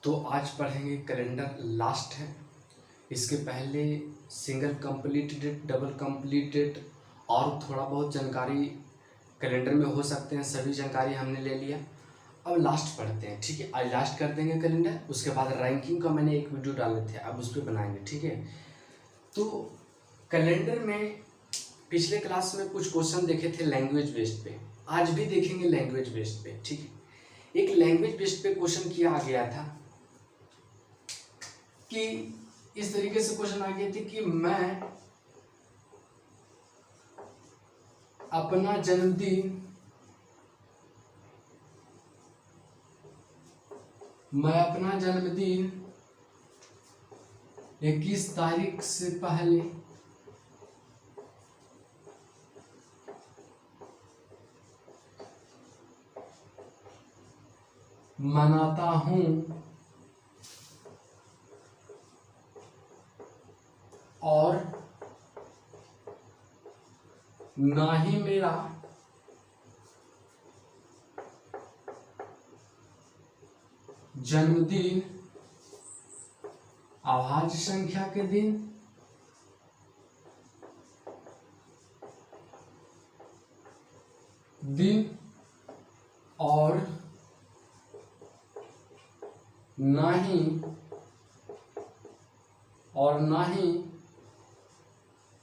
तो आज पढ़ेंगे कैलेंडर, लास्ट है। इसके पहले single complete date, double complete date और थोड़ा बहुत जानकारी कैलेंडर में हो सकते हैं, सभी जानकारी हमने ले लिया। अब लास्ट पढ़ते हैं, ठीक है। आज लास्ट कर देंगे कैलेंडर, उसके बाद रैंकिंग का मैंने एक वीडियो डाले थे, अब उस पर बनाएंगे, ठीक है। तो कैलेंडर में पिछले क्लास में कुछ क्वेश्चन देखे थे लैंग्वेज बेस्ड पे, आज भी देखेंगे लैंग्वेज बेस्ड पे, ठीक है। एक लैंग्वेज बेस्ड पे क्वेश्चन किया आ गया था कि इस तरीके से क्वेश्चन आ गए थे कि मैं अपना जन्मदिन 21 तारीख से पहले मनाता हूं और ना ही मेरा जन्मदिन अभाज्य संख्या के दिन और ना ही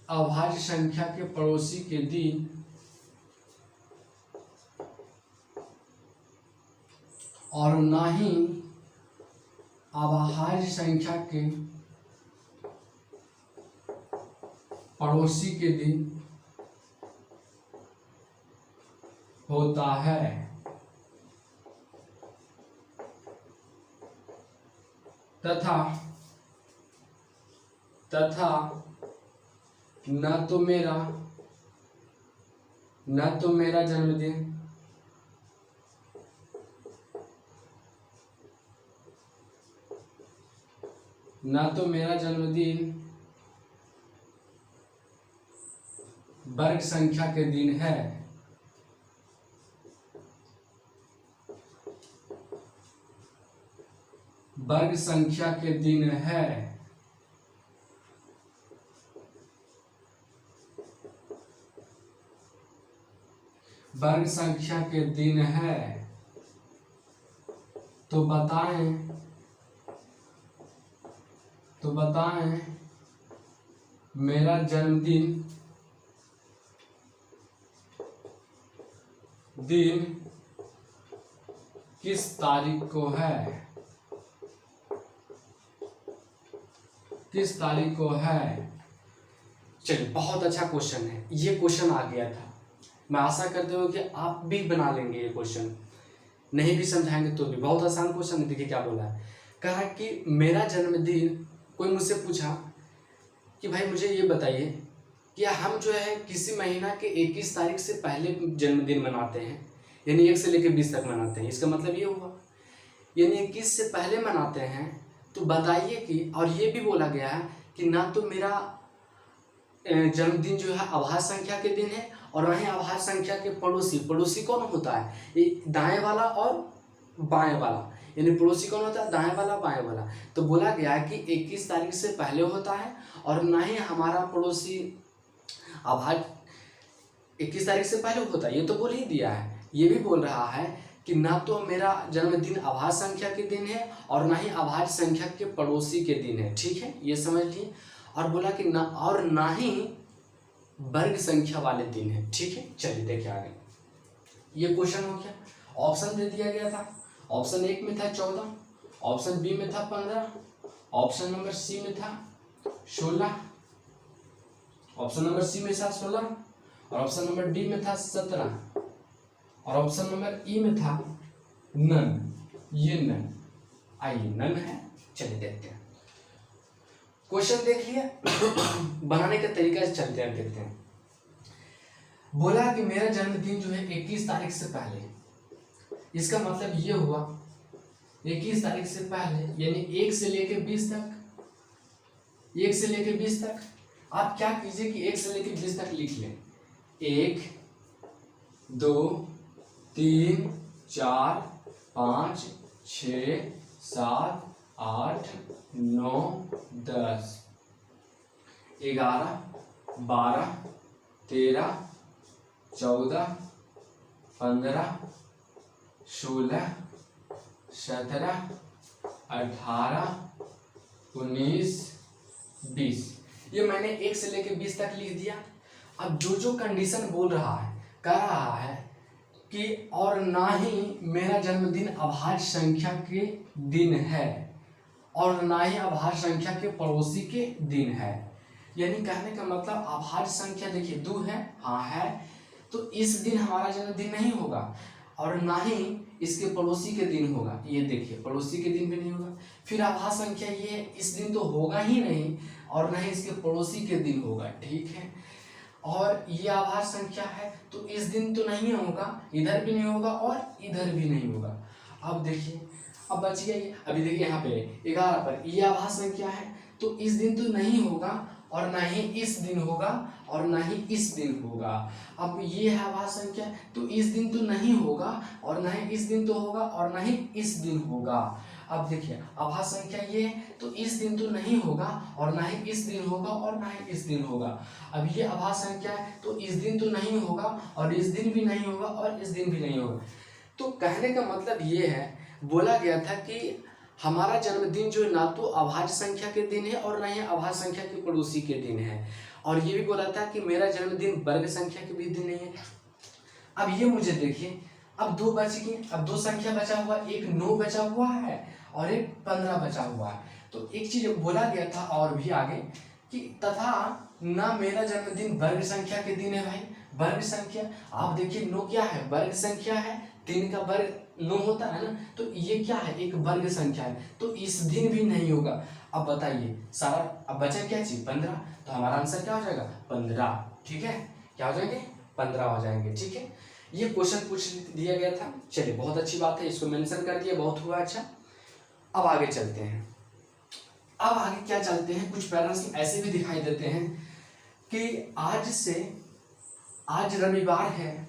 अभाज्य संख्या के पड़ोसी के दिन और ना ही अभाज्य संख्या के पड़ोसी के दिन होता है। तथा न तो मेरा जन्मदिन वर्ग संख्या के दिन है, वर्ग संख्या के दिन है। वर्ग संख्या के दिन है तो बताएं मेरा जन्मदिन दिन किस तारीख को है, चलिए, बहुत अच्छा क्वेश्चन है। ये क्वेश्चन आ गया था, मैं आशा करते हो कि आप भी बना लेंगे। ये क्वेश्चन नहीं भी समझाएंगे तो भी बहुत आसान क्वेश्चन है। देखिए क्या बोला है, कहा कि मेरा जन्मदिन, कोई मुझसे पूछा कि भाई मुझे ये बताइए कि हम जो है किसी महीना के 21 तारीख से पहले जन्मदिन मनाते हैं, यानी 1 से लेकर 20 तक मनाते हैं। इसका मतलब ये हुआ यानी 21 से पहले मनाते हैं, तो बताइए कि, और ये भी बोला गया है कि ना तो मेरा जन्मदिन जो है अभाज्य संख्या के दिन है और ना ही अभाज्य संख्या के पड़ोसी कौन होता है, ये दाएं वाला और बाएं वाला, यानी पड़ोसी कौन होता है, दाएं वाला बाएं वाला। तो बोला गया है कि 21 तारीख से पहले होता है और ना ही हमारा पड़ोसी अभाज्य 21 तारीख से पहले होता है, ये तो बोल ही दिया है। ये भी बोल रहा है कि ना तो मेरा जन्मदिन अभाज्य संख्या के दिन है और ना ही अभाज्य संख्या के पड़ोसी के दिन है, ठीक है, ये समझ लिए। और बोला कि ना ही वर्ग संख्या वाले दिन है, ठीक है। चलिए देखिए आगे, ये क्वेश्चन हो गया। ऑप्शन दे दिया गया था, ऑप्शन 1 में था 14, ऑप्शन बी में था 15, ऑप्शन नंबर सी में था 16, ऑप्शन नंबर सी में था 16 और ऑप्शन नंबर डी में था 17 और ऑप्शन नंबर ई में था नन। ये नन, आइए नन है। चलिए देखते हैं, क्वेश्चन देख लिया, बनाने का तरीका से चलते हैं, देखते हैं। बोला कि मेरा जन्मदिन जो है 21 तारीख से पहले, इसका मतलब ये हुआ 21 तारीख से पहले यानी 1 से लेकर 20 तक, 1 से लेकर 20 तक। आप क्या कीजिए कि 1 से लेकर 20 तक लिख लें, 1 2 3 4 5 6 7 8 9 10 11 12 13 14 15 16 17 18 19 20। ये मैंने 1 से लेकर 20 तक लिख दिया। अब जो जो कंडीशन बोल रहा है, कह रहा है कि और ना ही मेरा जन्मदिन अभाज्य संख्या के दिन है और ना ही अभाज्य संख्या के पड़ोसी के दिन है। यानी कहने का मतलब अभाज्य संख्या देखिए 2 है, हाँ है, तो इस दिन हमारा जन्मदिन नहीं होगा और ना ही इसके पड़ोसी के दिन होगा। ये देखिए पड़ोसी के दिन भी नहीं होगा। फिर अभाज्य संख्या ये इस दिन तो होगा ही नहीं और ना ही इसके पड़ोसी के दिन होगा, ठीक है। और ये अभाज्य संख्या है तो इस दिन तो नहीं होगा, इधर भी नहीं होगा और इधर भी नहीं होगा। अब देखिए, अब बच गया ये। अभी देखिए यहाँ पे 11 पर ये अभाज्य संख्या है तो इस दिन तो नहीं होगा और ना ही इस दिन होगा और ना ही इस दिन होगा। अब ये है अभाज्य संख्या तो इस दिन तो नहीं होगा और ना ही इस दिन तो होगा और ना ही इस दिन होगा। अब देखिए अभाज्य संख्या ये है तो इस दिन तो नहीं होगा और ना ही इस दिन होगा और ना ही इस दिन होगा। अब ये अभाज्य संख्या है तो इस दिन तो नहीं होगा और इस दिन भी नहीं होगा और इस दिन भी नहीं होगा। तो कहने का मतलब ये है, बोला गया था कि हमारा जन्मदिन जो ना तो अभाज्य संख्या के दिन है और ना ही अभाज्य संख्या के पड़ोसी के दिन है। और ये भी बोला था कि मेरा जन्मदिन वर्ग संख्या के भी दिन नहीं है। अब ये मुझे देखिए, अब 2 बच गए, अब 2 संख्या बचा हुआ, एक 9 बचा हुआ है और एक 15 बचा हुआ है। तो एक चीज बोला गया था और भी आगे कि तथा ना मेरा जन्मदिन वर्ग संख्या के दिन है। भाई वर्ग संख्या आप देखिए 9 क्या है, वर्ग संख्या है, 3 का वर्ग 9 होता है ना, तो ये क्या है, एक वर्ग संख्या है तो इस दिन भी नहीं होगा। अब बताइए सारा, अब बचा क्या चीज 15, तो हमारा आंसर क्या हो जाएगा 15, ठीक है। क्या हो जाएंगे 15 हो जाएंगे, ठीक है। ये क्वेश्चन पूछ दिया गया था। चलिए बहुत अच्छी बात है, इसको मेंशन कर दिया, बहुत हुआ अच्छा। अब आगे चलते हैं। अब आगे क्या चलते हैं, कुछ पैटर्न्स ऐसे भी दिखाई देते हैं कि आज रविवार है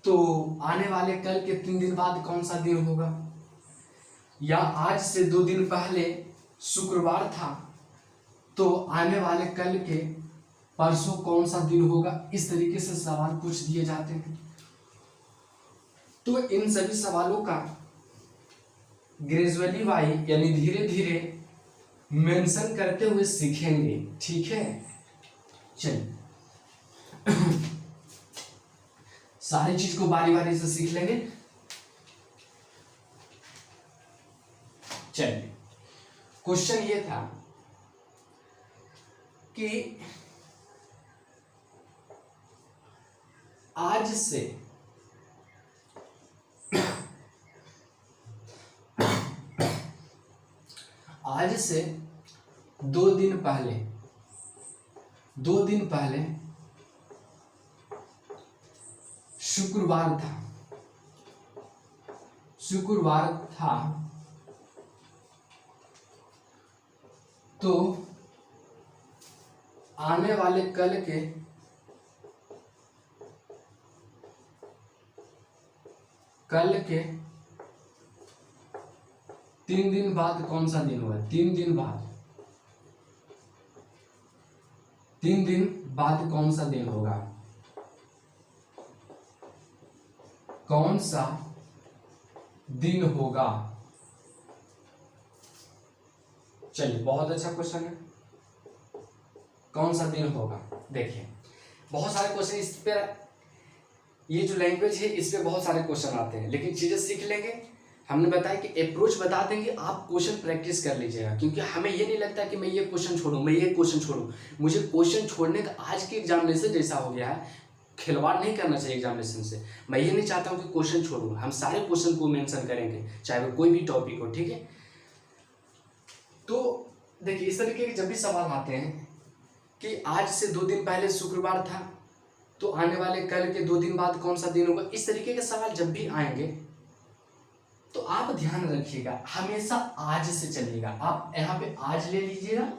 तो आने वाले कल के 3 दिन बाद कौन सा दिन होगा, या आज से 2 दिन पहले शुक्रवार था तो आने वाले कल के परसों कौन सा दिन होगा। इस तरीके से सवाल पूछ दिए जाते हैं। तो इन सभी सवालों का ग्रेजुअली वाइज यानी धीरे धीरे मेंशन करते हुए सीखेंगे, ठीक है। चलिए सारी चीज को बारी बारी से सीख लेंगे। चलिए क्वेश्चन ये था कि आज से 2 दिन पहले शुक्रवार था तो आने वाले कल के कल के 3 दिन बाद कौन सा दिन होगा। 3 दिन बाद कौन सा दिन होगा, कौन सा दिन होगा। चलिए बहुत अच्छा क्वेश्चन है, कौन सा दिन होगा। देखिए बहुत सारे क्वेश्चन इस पे, ये जो लैंग्वेज है इस पे बहुत सारे क्वेश्चन आते हैं, लेकिन चीजें सीख लेंगे। हमने बताया कि अप्रोच बता देंगे, आप क्वेश्चन प्रैक्टिस कर लीजिएगा, क्योंकि हमें ये नहीं लगता कि मैं ये क्वेश्चन छोड़ूं, मुझे क्वेश्चन छोड़ने का आज के एग्जामिनेशन जैसा हो गया है, खिलवाड़ नहीं करना चाहिए एग्जामिनेशन से। मैं ये नहीं चाहता हूँ कि क्वेश्चन छोड़ूं, हम सारे क्वेश्चन को मेंशन करेंगे चाहे वो कोई भी टॉपिक हो, ठीक है। तो देखिए इस तरीके के जब भी सवाल आते हैं कि आज से 2 दिन पहले शुक्रवार था तो आने वाले कल के 2 दिन बाद कौन सा दिन होगा, इस तरीके के सवाल जब भी आएंगे तो आप ध्यान रखिएगा, हमेशा आज से चलिएगा। आप यहाँ पे आज ले लीजिएगा,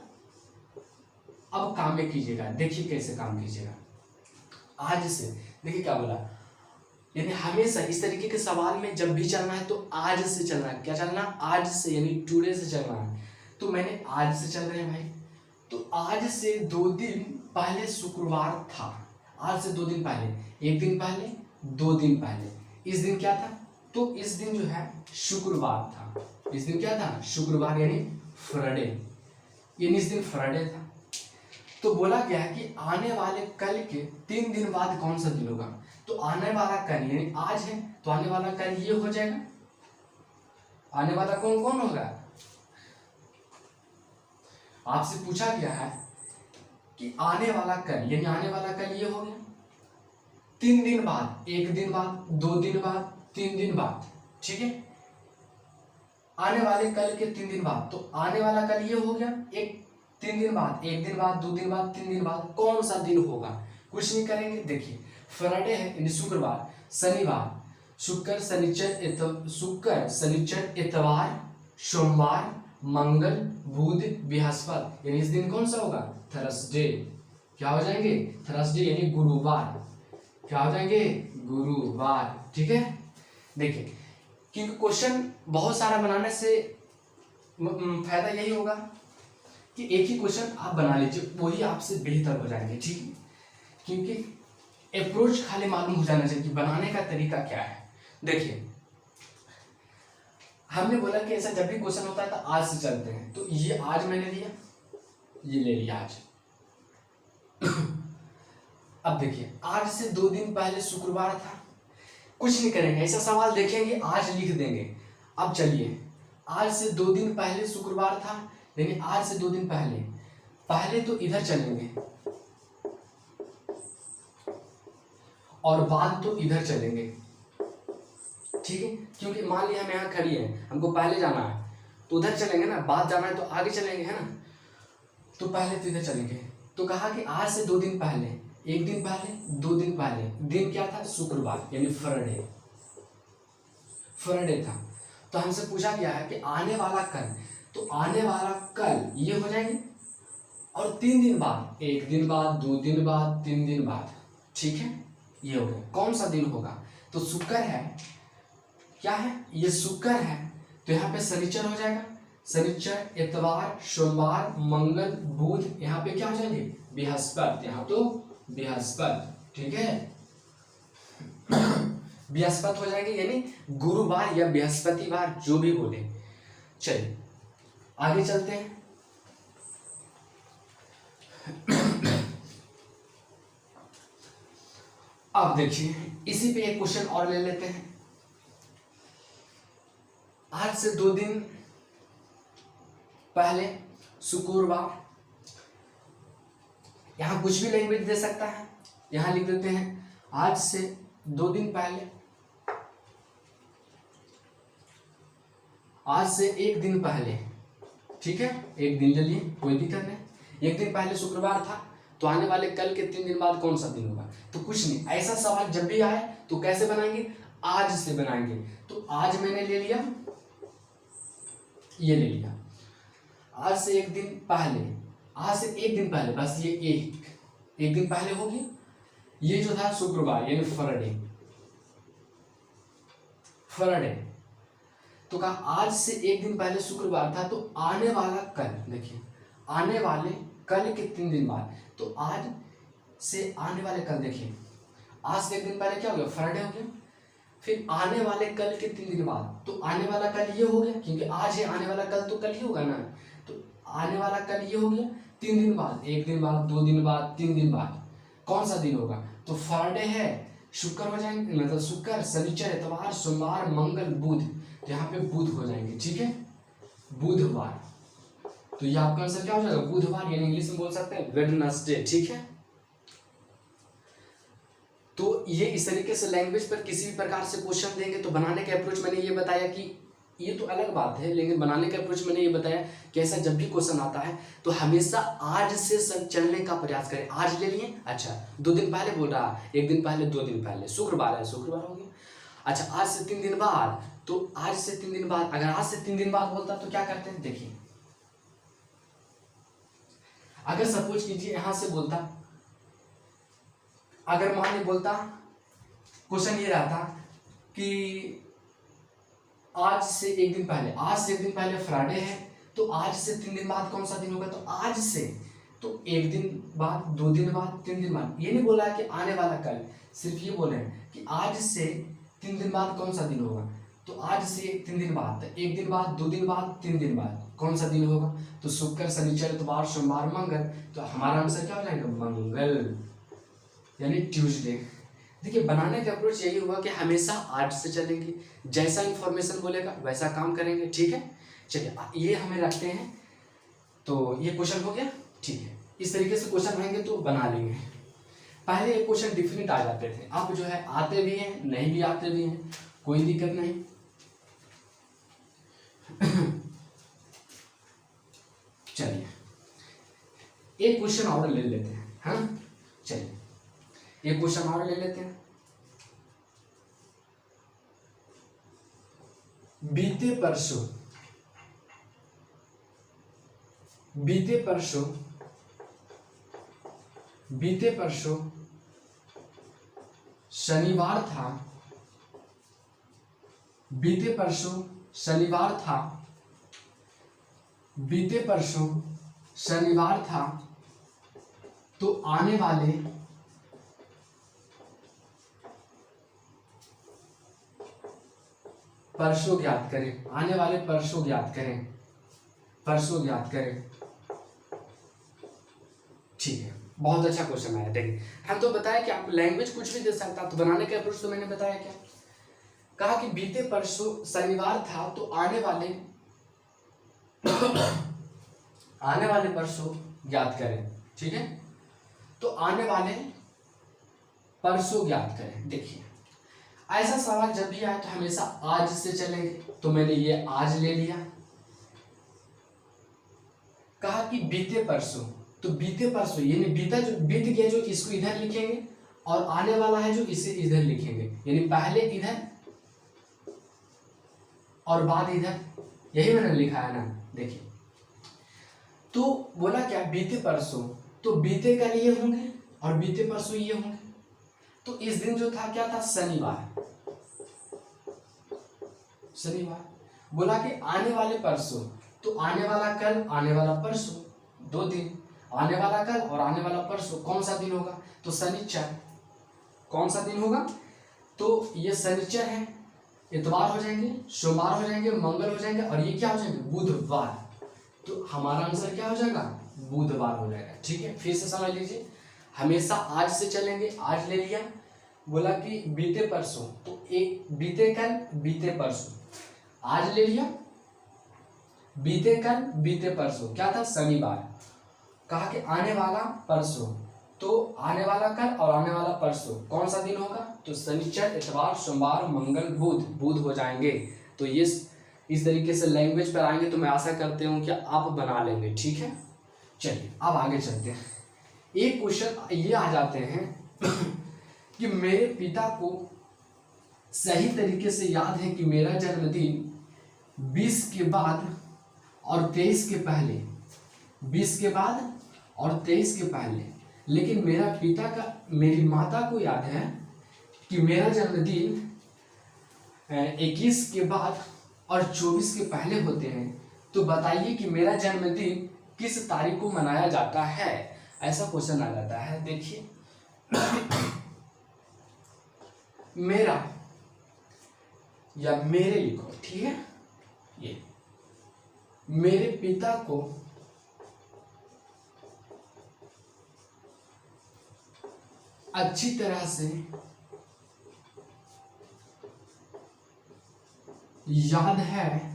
अब काम में कीजिएगा। देखिए कैसे काम कीजिएगा। आज से देखिए क्या बोला, यानी हमेशा इस तरीके के सवाल में जब भी चलना है तो आज से चलना है। क्या चलना? आज से, यानी टुडे से चलना है। तो मैंने आज से चल रहे हैं भाई, तो आज से 2 दिन पहले शुक्रवार था। आज से 2 दिन पहले, 1 दिन पहले, 2 दिन पहले, इस दिन क्या था? तो इस दिन जो है शुक्रवार था। इस दिन क्या था? शुक्रवार, यानी फ्राइडे, यानी इस दिन फ्राइडे था। तो बोला गया है कि आने वाले कल के 3 दिन बाद कौन सा दिन होगा? तो आने वाला कल यानी आज है, तो आने वाला कल ये हो जाएगा। आने वाला कौन कौन होगा? आपसे पूछा गया है कि आने वाला कल, यानी आने वाला कल ये हो गया। 3 दिन बाद, 1 दिन बाद, 2 दिन बाद, 3 दिन बाद, ठीक है। आने वाले कल के 3 दिन बाद, तो आने वाला कल ये हो गया। 3 दिन बाद, 1 दिन बाद, 2 दिन बाद, 3 दिन बाद कौन सा दिन होगा? कुछ नहीं करेंगे। देखिए फ्राइडे है यानी शुक्रवार, शनिवार, शुक्र शनिचर इतवार, सोमवार, मंगल, बुध, बृहस्पति, यानी इस दिन कौन सा होगा? थर्सडे। क्या हो जाएंगे? थर्सडे यानी गुरुवार। क्या हो जाएंगे? गुरुवार, ठीक है। देखिए क्योंकि क्वेश्चन बहुत सारा बनाने से फायदा यही होगा कि एक ही क्वेश्चन आप बना लीजिए, वही आपसे बेहतर हो जाएंगे, ठीक है। क्योंकि अप्रोच खाली मालूम हो जाना चाहिए कि बनाने का तरीका क्या है। देखिए हमने बोला कि ऐसा जब भी क्वेश्चन होता है तो आज से चलते हैं, तो ये आज मैंने लिया, ये ले लिया आज। अब देखिए आज से 2 दिन पहले शुक्रवार था, कुछ नहीं करेंगे, ऐसा सवाल देखेंगे आज लिख देंगे। अब चलिए आज से 2 दिन पहले शुक्रवार था, यानी आज से 2 दिन पहले, पहले तो इधर चलेंगे और बाद तो इधर चलेंगे, ठीक है। क्योंकि मान लिया हम यहाँ खड़ी है, हमको पहले जाना है तो उधर चलेंगे ना, बाद जाना है तो आगे चलेंगे, है ना। तो पहले तो इधर चलेंगे। तो कहा कि आज से 2 दिन पहले, 1 दिन पहले, 2 दिन पहले, दिन क्या था? शुक्रवार, यानी फ्राइडे। फ्राइडे था। तो हमसे पूछा गया है कि आने वाला कल, तो आने वाला कल ये हो जाएंगे और 3 दिन बाद, 1 दिन बाद, 2 दिन बाद, 3 दिन बाद, ठीक है। ये हो गया। कौन सा दिन होगा? तो शुक्र है, क्या है? ये शुक्र है, तो यहाँ पे शनिचर हो जाएगा। शनिचर, इतवार, सोमवार, मंगल, बुध, यहाँ पे क्या हो जाएंगे? बृहस्पति। यहाँ तो बृहस्पति, ठीक है। बृहस्पति हो जाएंगे, यानी गुरुवार या बृहस्पतिवार, जो भी बोले। चलिए आगे चलते हैं। अब देखिए इसी पे एक क्वेश्चन और ले लेते हैं। आज से 2 दिन पहले शुक्रवार, यहां कुछ भी लैंग्वेज दे सकता है, यहां लिख देते हैं आज से 2 दिन पहले, आज से 1 दिन पहले, ठीक है। 1 दिन ले लिए, कोई दिक्कत नहीं। 1 दिन पहले शुक्रवार था, तो आने वाले कल के 3 दिन बाद कौन सा दिन होगा? तो कुछ नहीं, ऐसा सवाल जब भी आए तो कैसे बनाएंगे? आज से बनाएंगे। तो आज मैंने ले लिया, ये ले लिया। आज से 1 दिन पहले, आज से 1 दिन पहले, बस ये एक दिन पहले हो गया। ये जो था शुक्रवार, यानी फ्राइडे। तो कहा आज से 1 दिन पहले शुक्रवार था, तो आने वाला कल, देखिए आने वाले कल के 3 दिन बाद, तो आज से आने वाले कल, देखिए आज से 1 दिन पहले क्या हो गया? फ्राइडे हो गया। फिर आने वाले कल के 3 दिन बाद, तो आने वाला कल ये हो गया, क्योंकि आज है, आने वाला कल तो कल ही होगा ना। तो आने वाला कल ये हो गया। 3 दिन बाद, 1 दिन बाद, 2 दिन बाद, 3 दिन बाद कौन सा दिन होगा? तो फ्राइडे है, शुक्र हो जाएंगे, मतलब शुक्र, शनिचर, इतवार, सोमवार, मंगल, बुध, तो यहाँ पे बुध हो जाएंगे, ठीक है। बुधवार, तो ये आपका आंसर क्या हो जाएगा? बुधवार, यानी इंग्लिश में बोल सकते हैं वेडनेसडे, ठीक है। तो ये इस तरीके से लैंग्वेज पर किसी भी प्रकार से क्वेश्चन देंगे तो बनाने के अप्रोच मैंने ये बताया कि ये तो अलग बात है, लेकिन बनाने के अप्रोच मैंने ये बताया कि ऐसा जब भी क्वेश्चन आता है तो हमेशा आज से सब चलने का प्रयास करें। आज ले लिए, अच्छा 2 दिन पहले बोल रहा, 1 दिन पहले, 2 दिन पहले, शुक्रवार है, शुक्रवार हो गया। अच्छा आज से 3 दिन बाद, तो आज से 3 दिन बाद, अगर आज से 3 दिन बाद बोलता तो क्या करते हैं? देखिए अगर सपोज कीजिए यहां से बोलता, अगर मान ली बोलता क्वेश्चन ये रहता कि आज से एक दिन पहले, आज से एक दिन पहले फ्राइडे है, तो आज से 3 दिन बाद कौन सा दिन होगा? तो आज से तो 1 दिन बाद, 2 दिन बाद, 3 दिन बाद। ये नहीं बोला है कि आने वाला कल, सिर्फ ये बोले हैं कि आज से 3 दिन बाद कौन सा दिन होगा। तो आज से 3 दिन बाद, 1 दिन बाद, 2 दिन बाद, 3 दिन बाद कौन सा दिन होगा? तो शुक्र, शनिचर, इतवार, सोमवार, मंगल। तो हमारा आंसर क्या हो जाएगा? मंगल, यानी ट्यूसडे। देखिए बनाने का अप्रोच यही हुआ कि हमेशा आज से चलेंगे, जैसा इंफॉर्मेशन बोलेगा वैसा काम करेंगे। ठीक है, चलिए ये हमें रखते हैं। तो ये क्वेश्चन हो गया। ठीक है, इस तरीके से क्वेश्चन आएंगे तो बना लेंगे। पहले ये क्वेश्चन डिफिनेट आ जाते थे, अब जो है आते भी हैं, नहीं भी आते भी हैं, कोई दिक्कत नहीं। चलिए एक क्वेश्चन और ले लेते हैं। हाँ चलिए एक क्वेश्चन और ले लेते हैं। बीते परसों शनिवार था। बीते परसों शनिवार था तो आने वाले परसों ज्ञात करें। आने वाले परसों ज्ञात करें। ठीक है, बहुत अच्छा क्वेश्चन आया। देखिए हम तो बताया कि आपको लैंग्वेज कुछ भी दे सकता, तो बनाने का अप्रोच तो मैंने बताया क्या, कहा कि बीते परसों शनिवार था तो आने वाले परसों ज्ञात करें। ठीक है, तो आने वाले परसों ज्ञात करें। देखिए ऐसा सवाल जब भी आए तो हमेशा आज से चलेंगे, तो मैंने ये आज ले लिया। कहा कि बीते परसों, तो बीते परसों यानी बीता जो बीत गया जो इसको इधर लिखेंगे, और आने वाला है जो इसे इधर लिखेंगे, यानी पहले इधर और बाद इधर। यही मैंने लिखा है ना। देखिए तो बोला क्या, बीते परसों, तो बीते कल ये होंगे और बीते परसों ये होंगे। तो इस दिन जो था क्या था? शनिवार। बोला कि आने वाले परसों, तो आने वाला कल, आने वाला परसों, 2 दिन। आने वाला कल और आने वाला परसों कौन सा दिन होगा? तो शनिचर। कौन सा दिन होगा? तो ये शनिचर है, इतवार हो जाएंगे, सोमवार हो जाएंगे, मंगल हो जाएंगे, और ये क्या हो जाएंगे? बुधवार। तो हमारा आंसर क्या हो जाएगा? बुधवार हो जाएगा। ठीक है, फिर से समझ लीजिए, हमेशा आज से चलेंगे। आज ले लिया। बोला कि बीते परसों, तो एक बीते कल, बीते परसों, आज ले लिया। बीते कल, बीते परसों क्या था? शनिवार। कहा कि आने वाला परसों, तो आने वाला कल और आने वाला परसों कौन सा दिन होगा? तो शनिचर, इतवार, सोमवार, मंगल, बुध। बुध हो जाएंगे। तो ये इस तरीके से लैंग्वेज पर आएंगे तो मैं आशा करते हूँ कि आप बना लेंगे। ठीक है, चलिए अब आगे चलते हैं। एक क्वेश्चन ये आ जाते हैं कि मेरे पिता को सही तरीके से याद है कि मेरा जन्मदिन 20 के बाद और 23 के पहले, 20 के बाद और 23 के पहले, लेकिन मेरी माता को याद है कि मेरा जन्मदिन 21 के बाद और 24 के पहले होते हैं। तो बताइए कि मेरा जन्मदिन किस तारीख को मनाया जाता है? ऐसा क्वेश्चन आ जाता है। देखिए मेरा या मेरे लिखो। ठीक है, ये मेरे पिता को अच्छी तरह से याद है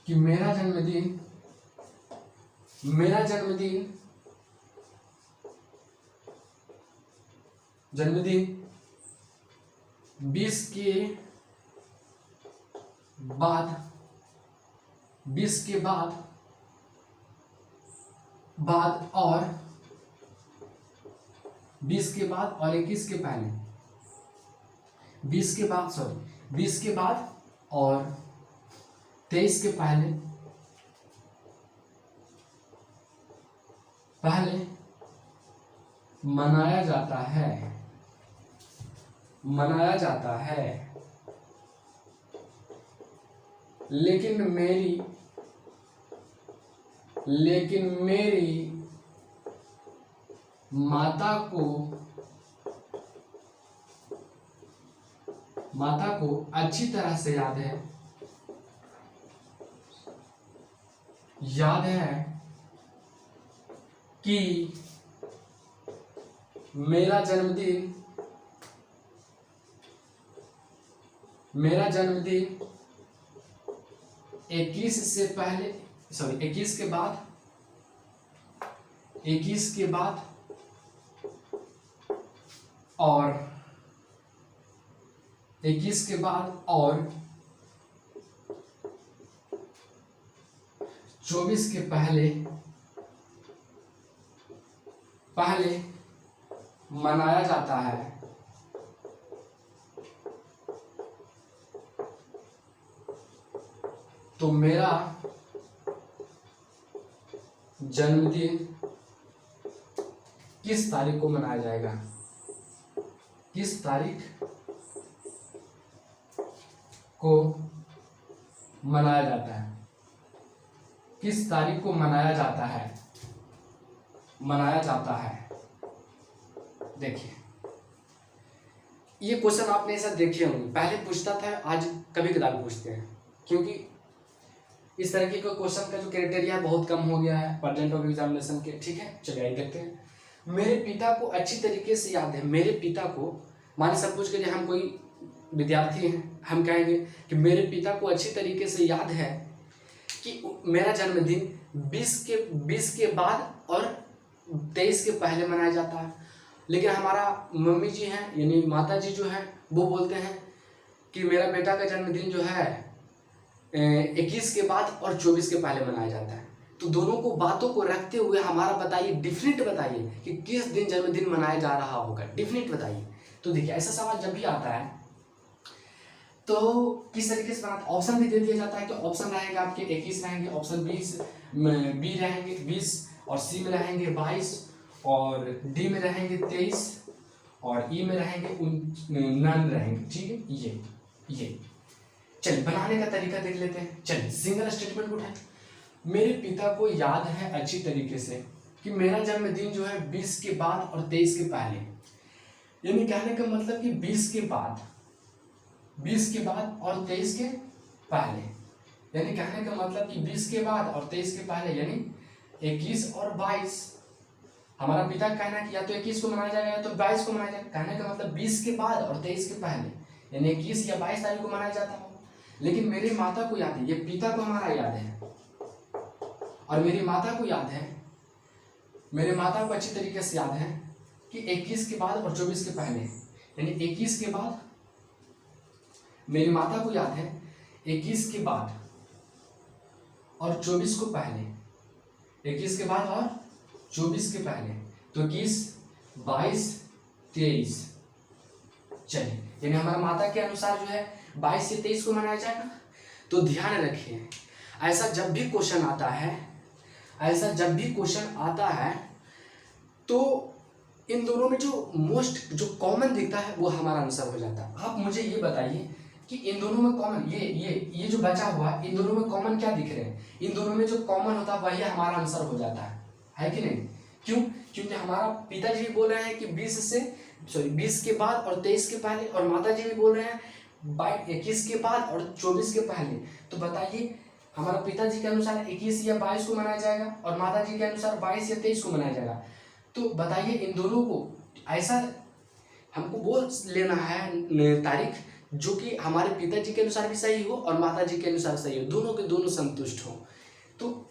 कि मेरा जन्मदिन 20 के बाद 21 के पहले, 20 के बाद और 23 के पहले मनाया जाता है, मनाया जाता है, लेकिन मेरी माता को अच्छी तरह से याद है कि मेरा जन्मदिन 21 के बाद और 21 के बाद और 24 के पहले मनाया जाता है। तो मेरा जन्मदिन किस तारीख को मनाया जाएगा? किस तारीख को मनाया जाता है? किस तारीख को मनाया जाता है? मनाया जाता है। देखिए, ये क्वेश्चन आपने ऐसा देखे होंगे, पहले पूछता था, आज कभी कदार पूछते हैं, क्योंकि इस तरह के क्वेश्चन का जो क्राइटेरिया बहुत कम हो गया है प्रेजेंट ऑफ एग्जामिनेशन के। ठीक है, चलिए आइए देखते हैं। मेरे पिता को अच्छी तरीके से याद है। मेरे पिता को, माने सपोज करिए हम कोई विद्यार्थी हैं, हम कहेंगे कि मेरे पिता को अच्छी तरीके से याद है कि मेरा जन्मदिन 20 के बाद और 23 के पहले मनाया जाता है। लेकिन हमारा मम्मी जी हैं, यानी माता जी जो है, वो बोलते हैं कि मेरा बेटा का जन्मदिन जो है 21 के बाद और 24 के पहले मनाया जाता है। तो दोनों को बातों को रखते हुए हमारा बताइए, डिफरेंट बताइए कि किस दिन जन्मदिन मनाया जा रहा होगा, डिफरेंट बताइए। तो देखिए, ऐसा सवाल जब भी आता है तो किस तरीके से बनाते, ऑप्शन भी दे दिया जाता है। तो ऑप्शन रहेगा आपके 21 रहेंगे, ऑप्शन बी रहेंगे 20, और सी में रहेंगे 22, और डी में रहेंगे 23, और ई में रहेंगे 9 रहेंगे। ठीक है, ये चलिए बनाने का तरीका देख लेते हैं। चलिए सिंगल स्टेटमेंट उठाएं। मेरे पिता को याद है अच्छी तरीके से कि मेरा जन्मदिन जो है 20 के बाद और 23 के पहले, यानी कहने का मतलब कि 20 के बाद और 23 के पहले, यानी कहने का मतलब कि 20 के बाद और 23 के पहले, यानी 21 और 22। हमारा पिता का कहना है कि या तो 21 को मनाया जाएगा या तो 22 को मनाया जाएगा। कहने का मतलब 20 के बाद और 23 के पहले, यानी 21 या 22 तारीख को मनाया जाता हो। लेकिन मेरी माता को याद है, ये पिता को हमारा याद है और मेरी माता को याद है, मेरे माता को अच्छी तरीके से याद है कि 21 के बाद और 24 के पहले, यानी 21 के बाद, मेरी माता को याद है 21 के बाद और 24 को पहले, 21 के बाद और 24 के पहले, तो 21, 22, 23। चलिए, यानी हमारा माता के अनुसार जो है 22 से 23 को मनाया जाएगा। तो ध्यान रखिए, ऐसा जब भी क्वेश्चन आता है तो इन दोनों में जो कॉमन दिखता है वो हमारा आंसर हो जाता है। आप मुझे ये बताइए कि इन दोनों में कॉमन, ये जो बचा हुआ, इन दोनों में कॉमन क्या दिख रहे हैं? इन दोनों में जो कॉमन होता है वही हमारा आंसर हो जाता है कि नहीं? क्यों? क्योंकि हमारा पिताजी भी बोल रहे हैं कि 20 के बाद और 23 के पहले, और माता जी भी बोल रहे हैं 21 के बाद और 24 के पहले। तो बताइए, हमारा पिताजी के अनुसार 21 या 22 को मनाया जाएगा और माता जी के अनुसार 22 या 23 को मनाया जाएगा। तो बताइए, इन दोनों को ऐसा हमको बोल लेना है तारीख जो कि हमारे पिताजी के अनुसार भी सही हो और माता जी के अनुसार सही हो, दोनों के दोनों संतुष्ट हो। तो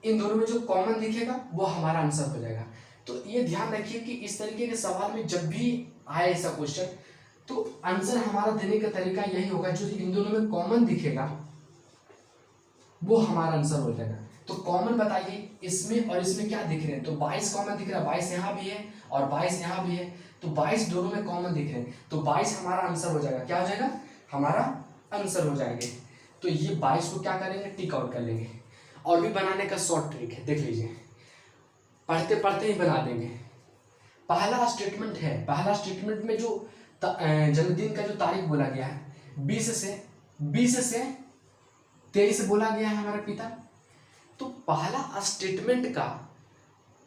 इन दोनों में जो कॉमन दिखेगा वो हमारा आंसर हो जाएगा। तो ये ध्यान रखिए कि इस तरीके के सवाल में जब भी आए ऐसा क्वेश्चन, तो आंसर हमारा देने का तरीका यही होगा, जो इन दोनों में कॉमन दिखेगा वो हमारा आंसर हो जाएगा। तो कॉमन बताइए, इसमें और इसमें क्या दिख रहे हैं? तो 22 कॉमन दिख रहा है, 22 यहाँ भी है और 22 यहाँ भी है, तो 22 दोनों में कॉमन दिख रहे हैं, तो 22 हमारा आंसर हो जाएगा। क्या हो जाएगा? हमारा आंसर हो जाएंगे। तो ये 22 को क्या करेंगे? टिक आउट कर लेंगे। और भी बनाने का शॉर्ट ट्रिक है, देख लीजिए, पढ़ते पढ़ते ही बना देंगे। पहला स्टेटमेंट है, पहला स्टेटमेंट में जो जन्मदिन का जो तारीख बोला गया है 20 से 23 बोला गया है हमारे पिता। तो पहला स्टेटमेंट का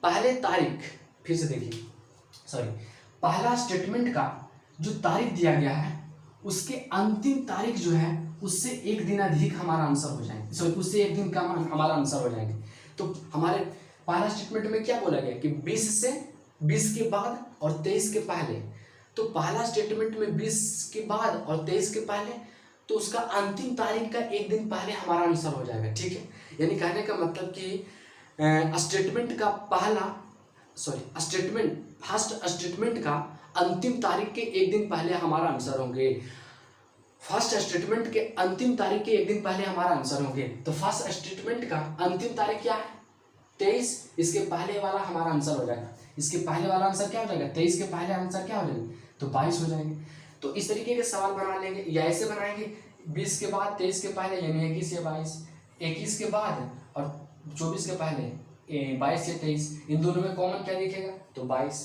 पहले तारीख, फिर से देखिए सॉरी, पहला स्टेटमेंट का जो तारीख दिया गया है उसके अंतिम तारीख जो है उससे एक दिन अधिक हमारा आंसर हो जाएंगे, सॉरी उससे एक दिन कम हमारा आंसर हो जाएंगे। तो हमारे पहला स्टेटमेंट में क्या बोला गया कि 20 के बाद और 23 के पहले। तो पहला स्टेटमेंट में 20 के बाद और 23 के पहले, तो उसका अंतिम तारीख का एक दिन पहले हमारा आंसर हो जाएगा। ठीक है, यानी कहने का मतलब कि स्टेटमेंट का फर्स्ट स्टेटमेंट का अंतिम तारीख के एक दिन पहले हमारा आंसर होंगे। फर्स्ट स्टेटमेंट के अंतिम तारीख के एक दिन पहले हमारा आंसर होंगे। तो फर्स्ट स्टेटमेंट का अंतिम तारीख क्या है 23, इसके पहले वाला हमारा आंसर हो जाएगा। इसके पहले वाला आंसर क्या हो जाएगा 23 के पहले आंसर क्या हो जाएंगे तो 22 हो जाएंगे। तो इस तरीके के सवाल बना लेंगे, या ऐसे बनाएंगे 20 के बाद 23 के पहले यानी 21 या 22, 21 के बाद और 24 के पहले 22 या 23, इन दोनों में कॉमन क्या दिखेगा तो 22,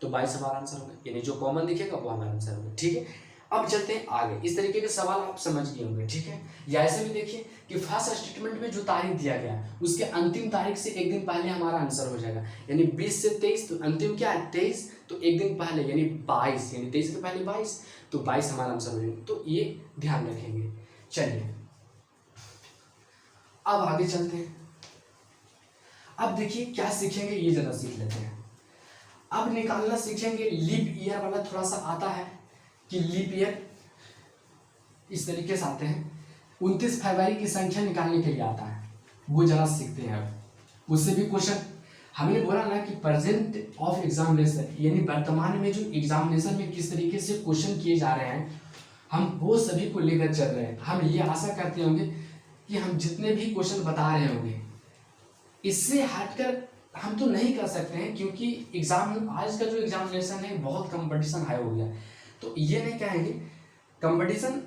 तो 22 हमारा आंसर होगा, यानी जो कॉमन दिखेगा वो हमारा आंसर होगा। ठीक है, अब चलते हैं आगे। इस तरीके के सवाल आप समझ गए होंगे। ठीक है, या ऐसे भी देखिए कि फर्स्ट स्टेटमेंट में जो तारीख दिया गया उसके अंतिम तारीख से एक दिन पहले हमारा आंसर हो जाएगा, यानी 20 से 23, तो अंतिम क्या है 23, तो एक दिन पहले यानी 22, यानी 23 के पहले 22, तो 22 हमारा आंसर हो जाएगा। तो ये ध्यान रखेंगे। चलिए अब आगे चलते हैं। अब देखिए क्या सीखेंगे, ये जरा सीख लेते हैं। अब निकालना सीखेंगे, लीप ईयर वाला थोड़ा सा आता है कि लीप ईयर इस तरीके से आते हैं, 29 फरवरी की संख्या निकालने के लिए आता है, वो जरा सीखते हैं। अब उससे भी क्वेश्चन हमने बोला ना कि प्रेजेंट ऑफ एग्जामिनेशन, यानी वर्तमान में जो एग्जामिनेशन में किस तरीके से क्वेश्चन किए जा रहे हैं, हम वो सभी को लेकर चल रहे हैं। हम ये आशा करते होंगे कि हम जितने भी क्वेश्चन बता रहे होंगे इससे हटकर हम तो नहीं कर सकते हैं, क्योंकि एग्जाम आज का जो एग्जामिनेशन है बहुत कंपटीशन हाई हो गया। तो ये नहीं कहेंगे कंपटीशन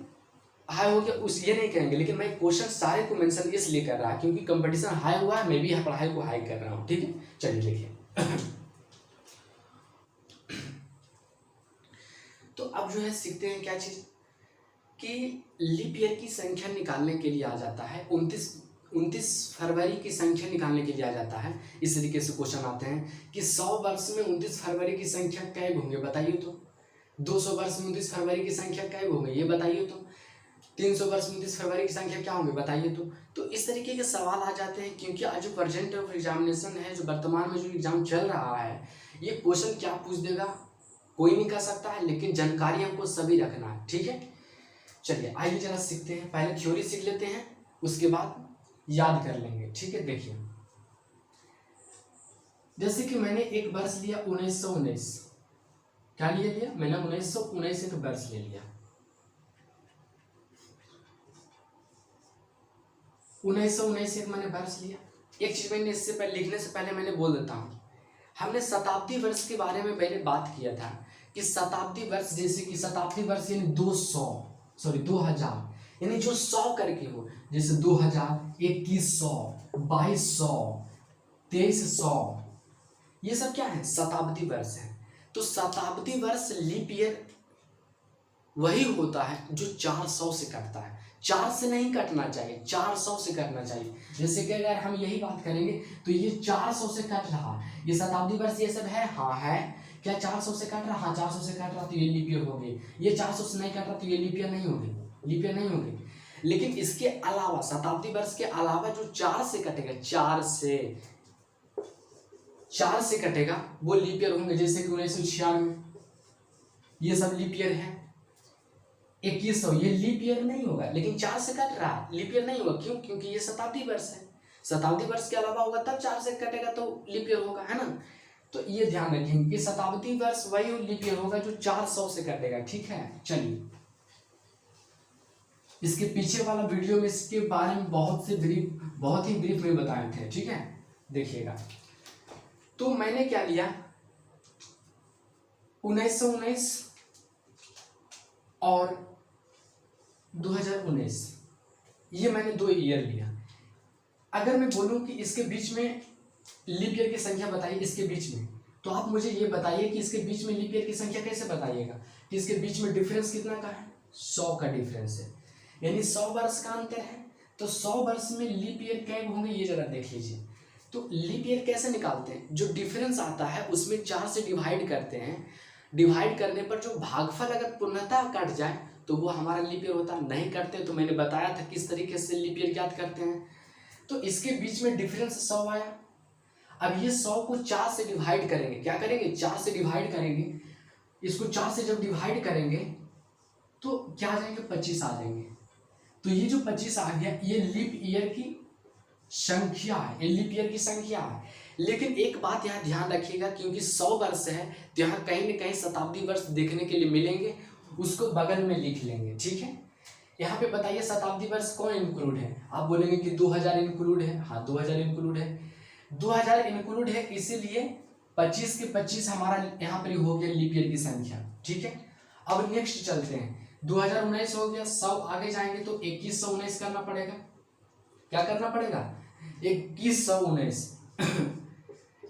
हाई हो गया, उस ये नहीं कहेंगे, लेकिन मैं क्वेश्चन सारे को मेंशन इसलिए कर रहा है क्योंकि कंपटीशन हाई हुआ है, मैं भी पढ़ाई को हाई कर रहा हूँ। ठीक है, चलिए देखिए। तो अब जो है सीखते हैं क्या चीज कि लीप ईयर की संख्या निकालने के लिए आ जाता है, 29 फरवरी की संख्या निकालने के लिए आ जाता है। इस तरीके से क्वेश्चन आते हैं कि 100 वर्ष में 29 फरवरी की संख्या कै होंगे बताइए तो, 200 वर्ष में 29 फरवरी की संख्या कै होंगे ये बताइए तो, 300 वर्ष में 29 फरवरी की संख्या क्या होंगे बताइए तो इस तरीके के सवाल आ जाते हैं। क्योंकि आज जो प्रेजेंट ऑफ एग्जामिनेशन है, जो वर्तमान में जो एग्जाम चल रहा है, ये क्वेश्चन क्या पूछ देगा कोई नहीं कर सकता है, लेकिन जानकारी हमको सभी रखना है। ठीक है, चलिए आइए जरा सीखते हैं। पहले थ्योरी सीख लेते हैं, उसके बाद याद कर लेंगे। ठीक है, देखिए जैसे कि मैंने एक वर्ष लिया 1919, क्या लिया मैंने 1919 एक वर्ष ले लिया। 1919 एक मैंने वर्ष लिया। एक चीज मैंने इससे पहले लिखने से पहले मैंने बोल देता हूँ, हमने शताब्दी वर्ष के बारे में पहले बात किया था कि शताब्दी वर्ष, जैसे कि शताब्दी वर्ष यानी 2000, यानी जो 100 करके हो, जैसे 2000, 2100, 2200, 2300, ये सब क्या है शताब्दी वर्ष है। तो शताब्दी वर्ष लीप ईयर वही होता है जो 400 से कटता है। 4 से नहीं कटना चाहिए, 400 से कटना चाहिए। जैसे कि अगर हम यही बात करेंगे तो ये 400 से कट रहा, ये शताब्दी वर्ष ये सब है, हाँ है, क्या 400 से कट रहा, हाँ 400 से कट रहा, तो ये लीप ईयर हो गई। ये 400 से नहीं कट रहा तो ये लीप ईयर नहीं होगी, लीप ईयर नहीं होगी। लेकिन इसके अलावा शताब्दी वर्ष के अलावा जो 4 से कटेगा, 4 से कटेगा वो लीप ईयर होंगे। जैसे कि 1996 ये सब लीप ईयर है। 2100 ये लीप ईयर नहीं होगा, लेकिन 4 से कट रहा है, लीप ईयर नहीं होगा। क्यों? क्योंकि ये शताब्दी वर्ष है। शताब्दी वर्ष के अलावा होगा तब 4 से कटेगा तो लीप ईयर होगा, है ना। तो ये ध्यान रखेंगे कि शताब्दी वर्ष वही लीप ईयर होगा जो 400 से कटेगा। ठीक है, चलिए इसके पीछे वाला वीडियो में इसके बारे में बहुत ही ब्रीफ में बताए थे। ठीक है, देखिएगा। तो मैंने क्या लिया 1919 और 2019, ये मैंने 2 ईयर लिया। अगर मैं बोलूं कि इसके बीच में लीप ईयर की संख्या बताइए इसके बीच में, तो तो आप मुझे ये बताइए कि इसके बीच में लीप ईयर की संख्या कैसे बताइएगा कि इसके बीच में डिफरेंस कितना का है, 100 का डिफरेंस है, यानी 100 वर्ष का अंतर है। तो 100 वर्ष में लीप ईयर कैब होंगे ये जरा देख लीजिए। तो लीप ईयर कैसे निकालते हैं, जो डिफरेंस आता है उसमें 4 से डिवाइड करते हैं, डिवाइड करने पर जो भागफल अगर पूर्णतः कट जाए तो वो हमारा लीप ईयर होता है, नहीं करते तो मैंने बताया था किस तरीके से लीप ईयर ज्ञात करते हैं। तो इसके बीच में डिफरेंस 100 आया। अब ये 100 को 4 से डिवाइड करेंगे, क्या करेंगे 4 से डिवाइड करेंगे, इसको 4 से जब डिवाइड करेंगे तो क्या आ जाएंगे 25 आ जाएंगे। तो ये जो 25 आ गया ये लीप ईयर की संख्या है, ये लीप ईयर की संख्या है। लेकिन एक बात यहाँ ध्यान रखिएगा, क्योंकि 100 वर्ष है तो यहाँ कहीं न कहीं शताब्दी वर्ष देखने के लिए मिलेंगे, उसको बगल में लिख लेंगे, ठीक है। यहाँ पे बताइए शताब्दी वर्ष कौन इंक्लूड है, आप बोलेंगे कि 2000 इंक्लूड है, हाँ 2000 इंक्लूड है, 2000 इंक्लूड है, इसीलिए 25 के 25 हमारा यहाँ पर हो गया लीप ईयर की संख्या, ठीक है। अब नेक्स्ट चलते हैं, 2019 हो गया, 100 आगे जाएंगे तो 2119 करना पड़ेगा, क्या करना पड़ेगा 2119